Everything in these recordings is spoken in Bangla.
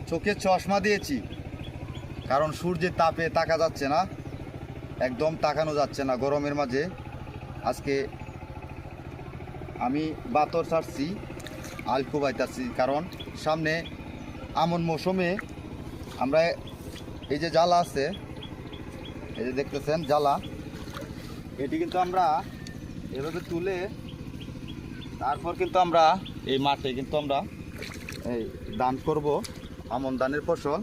চোখে চশমা দিয়েছি, কারণ সূর্যের তাপে তাকা যাচ্ছে না, একদম তাকানো যাচ্ছে না গরমের মাঝে। আজকে আমি বাতর ছাড়ছি, আলকো বাইতাছি, কারণ সামনে আমন মৌসুমে আমরা এই যে জ্বালা আছে, এই যে দেখতেছেন জ্বালা, এটি কিন্তু আমরা এভাবে তুলে তারপর কিন্তু আমরা এই মাঠে কিন্তু আমরা এই দান করব আমন ধানের ফসল।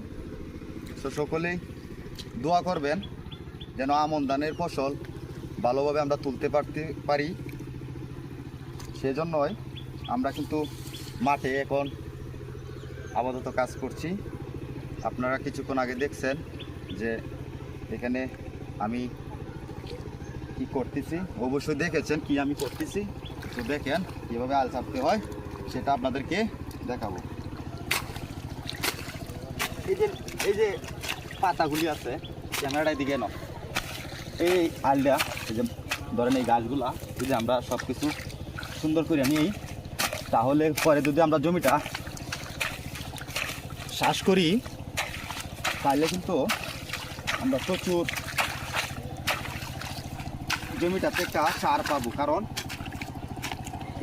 তো সকলেই দোয়া করবেন যেন আমন ধানের ফসল ভালোভাবে আমরা তুলতে পারি। সেজন্যই আমরা কিন্তু মাঠে এখন আপাতত কাজ করছি। আপনারা কিছুক্ষণ আগে দেখছেন যে এখানে আমি কি করতেছি, অবশ্যই দেখেছেন কি আমি করতেছি। তো দেখেন কীভাবে আল চাপতে হয় সেটা আপনাদেরকে দেখাবো। এই যে পাতাগুলি আছে, ক্যামেরাটার দিকে নাও, এই আলটা, এই যে ধরেন এই গাছগুলা যদি আমরা সব কিছু সুন্দর করে নিই, তাহলে পরে যদি আমরা জমিটা চাষ করি তাহলে কিন্তু আমরা প্রচুর জমিটাতে একটা সার পাবো। কারণ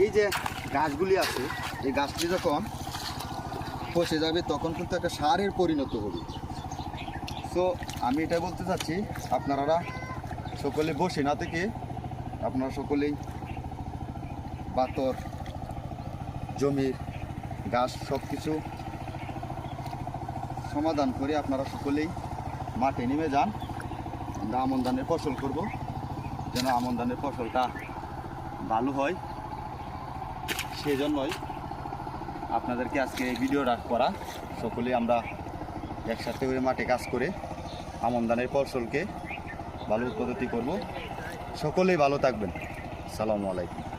এই যে গাছগুলি আছে, এই গাছটি যখন পচে যাবে তখন কিন্তু একটা সারের পরিণত হবে। সো আমি এটাই বলতে চাচ্ছি, আপনারা সকলে বসে না থেকে আপনারা সকলেই বাতর, জমির গাছ সব কিছু সমাধান করে আপনারা সকলেই মাঠে নেমে যান। আমরা আমন ধানের ফসল করব, যেন আমন ধানের ফসলটা ভালো হয়। সেই জন্যই আপনাদেরকে আজকে এই ভিডিওটা করা। সকলেই আমরা একসাথে করে মাঠে কাজ করে আমন ধানের ফসলকে ভালো উৎপাদন করব। সকলেই ভালো থাকবেন। আসসালামু আলাইকুম।